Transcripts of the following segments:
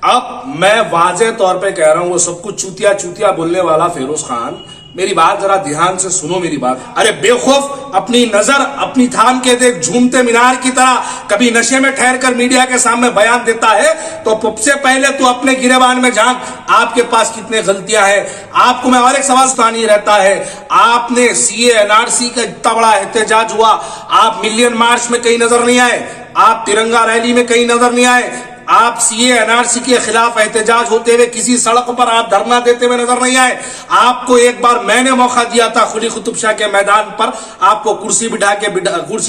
اب میں واضح طور پہ کہہ رہا ہوں، وہ سب کچھ چوتیا چوتیا بولنے والا فیروز خان، میری بات ذرا دھیان سے سنو میری بات۔ ارے بے خوف اپنی نظر اپنی تھام کے دیکھ، جھومتے مینار کی طرح کبھی نشے میں ٹھہر کر میڈیا کے سامنے بیان دیتا ہے تو سب سے پہلے تو اپنے گریبان میں جھانک، آپ کے پاس کتنے غلطیاں ہیں۔ آپ کو میں اور ایک سوال سنانی رہتا ہے، آپ نے سی اے این آر سی کا اتنا بڑا احتجاج ہوا، آپ ملین مارچ میں کہیں نظر نہیں آئے، آپ ترنگا ریلی میں کہیں نظر نہیں آئے، آپ سی اے این آر سی کے خلاف احتجاج ہوتے ہوئے کسی سڑک پر آپ دھرنا دیتے ہوئے نظر نہیں آئے۔ آپ کو ایک بار میں نے موقع دیا تھا قلی قطب شاہ کے میدان پر، آپ کو کرسی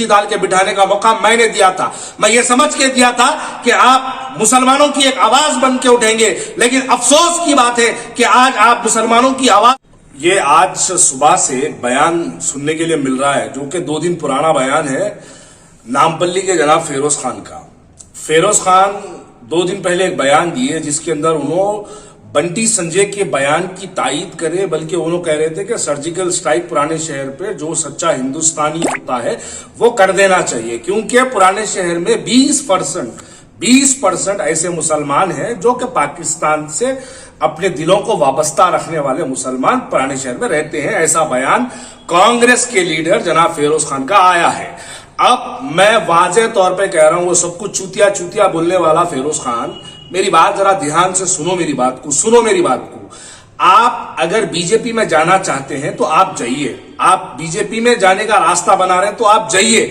ڈال کے بٹھانے کا موقع میں نے دیا تھا۔ میں یہ سمجھ کے دیا تھا کہ آپ مسلمانوں کی ایک آواز بن کے اٹھیں گے، لیکن افسوس کی بات ہے کہ آج آپ مسلمانوں کی آواز، یہ آج صبح سے ایک بیان سننے کے لیے مل رہا ہے جو کہ 2 دن پرانا بیان ہے نامپلی کے جناب فیروز خان کا۔ فیروز خان 2 دن پہلے ایک بیان دیے جس کے اندر انہوں بنٹی سنجے کے بیان کی تائید کرے، بلکہ انہوں کہہ رہے تھے کہ سرجیکل سٹرائک پرانے شہر پہ جو سچا ہندوستانی ہوتا ہے وہ کر دینا چاہیے، کیونکہ پرانے شہر میں 20% ایسے مسلمان ہیں جو کہ پاکستان سے اپنے دلوں کو وابستہ رکھنے والے مسلمان پرانے شہر میں رہتے ہیں۔ ایسا بیان کانگریس کے لیڈر جناب فیروز خان کا آیا ہے۔ اب میں واضح طور پہ کہہ رہا ہوں، وہ سب کچھ چوتیا چوتیا بولنے والا فیروز خان، میری بات ذرا دھیان سے سنو میری بات کو۔ آپ اگر بی جے پی میں جانا چاہتے ہیں تو آپ جائیے، آپ بی جے پی میں جانے کا راستہ بنا رہے ہیں تو آپ جائیے،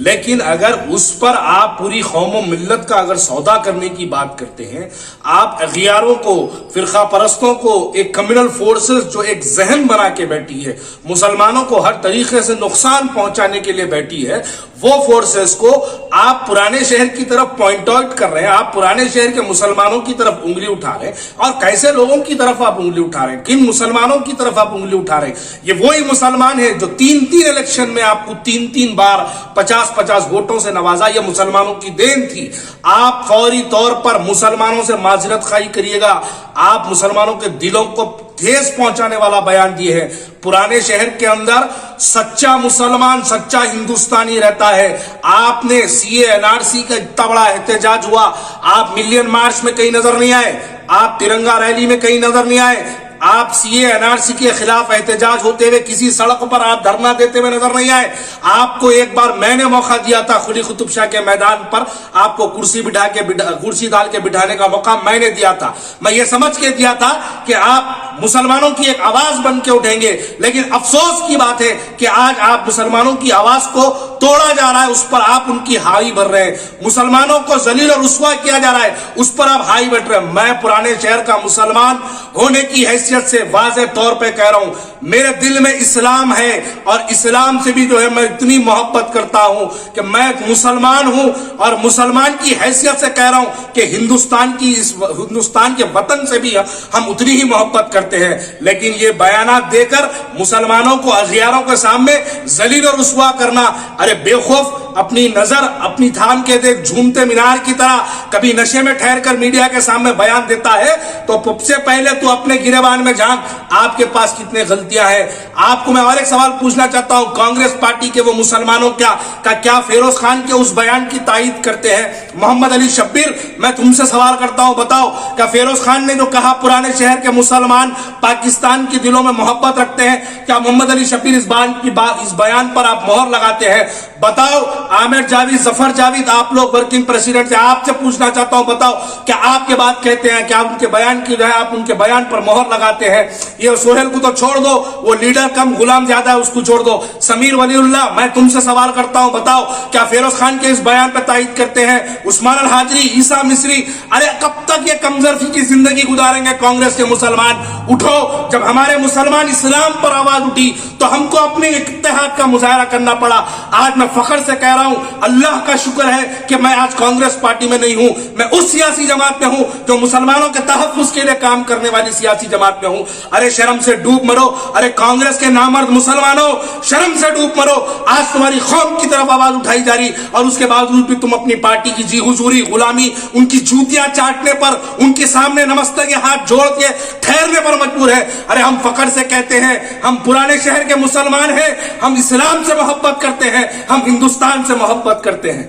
لیکن اگر اس پر آپ پوری قوم و ملت کا اگر سودا کرنے کی بات کرتے ہیں، آپ اغیاروں کو، فرقہ پرستوں کو، ایک کمیونل فورسز جو ایک ذہن بنا کے بیٹھی ہے، مسلمانوں کو ہر طریقے سے نقصان پہنچانے کے لیے بیٹھی ہے، وہ فورسز کو آپ پرانے شہر کی طرف پوائنٹ آؤٹ کر رہے ہیں، آپ پرانے شہر کے مسلمانوں کی طرف انگلی اٹھا رہے ہیں۔ اور کیسے لوگوں کی طرف آپ انگلی اٹھا رہے ہیں، کن مسلمانوں کی طرف آپ انگلی اٹھا رہے ہیں؟ یہ وہی مسلمان ہیں جو 3 الیکشن میں آپ کو 3 بار 50 ووٹوں سے نوازا، یہ مسلمانوں کی دین تھی۔ آپ فوری طور پر مسلمانوں سے معذرت خواہی کریے گا، آپ مسلمانوں کے دلوں کو ٹھیس پہنچانے والا بیان دیے ہیں۔ پرانے شہر کے اندر سچا مسلمان، سچا ہندوستانی رہتا ہے۔ آپ نے سی اے این آر سی کا اتنا بڑا احتجاج ہوا، آپ ملین مارچ میں کہیں نظر نہیں آئے، آپ ترنگا ریلی میں کہیں نظر نہیں آئے، آپ سی اے این آر سی کے خلاف احتجاج ہوتے ہوئے کسی سڑک پر آپ دھرنا دیتے ہوئے نظر نہیں آئے۔ آپ کو ایک بار میں نے موقع دیا تھا قلی قطب شاہ کے میدان پر، آپ کو کرسی ڈال کے بٹھانے کا موقع میں نے دیا تھا۔ میں یہ سمجھ کے دیا تھا کہ آپ مسلمانوں کی ایک آواز بن کے اٹھیں گے، لیکن افسوس کی بات ہے کہ آج آپ مسلمانوں کی آواز کو توڑا جا رہا ہے، اس پر آپ ان کی ہائی بھر رہے ہیں، مسلمانوں کو ذلیل اور رسوا کیا جا رہا ہے، اس پر آپ ہائی بھر رہے ہیں۔ میں پرانے شہر کا مسلمان ہونے کی حیثیت سے واضح طور پہ کہہ رہا ہوں، میرے دل میں اسلام ہے، اور اسلام سے بھی جو ہے میں اتنی محبت کرتا ہوں کہ میں مسلمان ہوں، اور مسلمان کی حیثیت سے کہہ رہا ہوں کہ ہندوستان کے وطن سے بھی ہم اتنی ہی محبت کرتے ہیں، لیکن یہ بیانات دے کر مسلمانوں کو اغیاروں کے سامنے ذلیل اور رسوا کرنا، ارے بے خوف اپنی نظر اپنی تھام کے دیکھ، جھومتے مینار کی طرح کبھی نشے میں ٹھہر کر میڈیا کے سامنے بیان دیتا ہے تو سب سے پہلے تو اپنے گریبان میں جھانک، آپ کے پاس کتنے غلطیاں ہیں۔ آپ کو میں اور ایک سوال پوچھنا چاہتا ہوں، کانگریس پارٹی کے وہ مسلمانوں کیا فیروز خان کے اس بیان کی تائید کرتے ہیں؟ محمد علی شبیر، میں تم سے سوال کرتا ہوں، بتاؤ کیا فیروز خان نے جو کہا پرانے شہر کے مسلمان پاکستان کے دلوں میں محبت رکھتے ہیں، کیا محمد علی شبیر اس بیان پر آپ مہر لگاتے ہیں؟ بتاؤ عامر جاوید، ظفر جاوید، آپ لوگ ورکنگ پریزیڈنٹ سے آپ سے پوچھنا چاہتا ہوں، بتاؤ کیا آپ کے بات کہتے ہیں، کیا ان کے بیان کی جو ہے آپ ان کے بیان پر مہر لگاتے ہیں؟ یہ سہیل کو تو چھوڑ دو، وہ لیڈر کم غلام زیادہ ہے، اس کو چھوڑ دو۔ سمیر ولی اللہ، میں تم سے سوال کرتا ہوں، بتاؤ کیا فیروز خان کے اس بیان پر تائید کرتے ہیں؟ عثمان الحاجری، عیسیٰ مصری، ارے کب تک یہ کمزرفی کی زندگی گزاریں گے کانگریس کے مسلمان؟ اٹھو، جب ہمارے مسلمان اسلام پر آواز اٹھی تو ہم کو اپنے اتحاد کا مظاہرہ کرنا پڑا۔ آج میں فخر سے کہہ رہا ہوں، اللہ کا شکر ہے کہ میں آج کانگریس پارٹی میں نہیں ہوں، میں اس سیاسی جماعت میں ہوں جو مسلمانوں کے تحفظ کے لیے کام کرنے والی سیاسی جماعت میں ہوں۔ ارے شرم سے ڈوب مرو، ارے کانگریس کے نامرد مسلمانوں، شرم سے ڈوب مرو۔ آج تمہاری قوم کی طرف آواز اٹھائی جا رہی اور اس کے باوجود بھی تم اپنی پارٹی کی جی حضوری، غلامی، ان کی جوتیاں چاٹنے پر، ان کے سامنے نمستے کے ہاتھ جوڑ کے ٹھہرنے پر مجبور ہے۔ ارے ہم فخر سے کہتے ہیں، ہم پرانے شہر کے مسلمان ہیں، ہم اسلام سے محبت کرتے ہیں، ہم ہندوستان سے محبت کرتے ہیں۔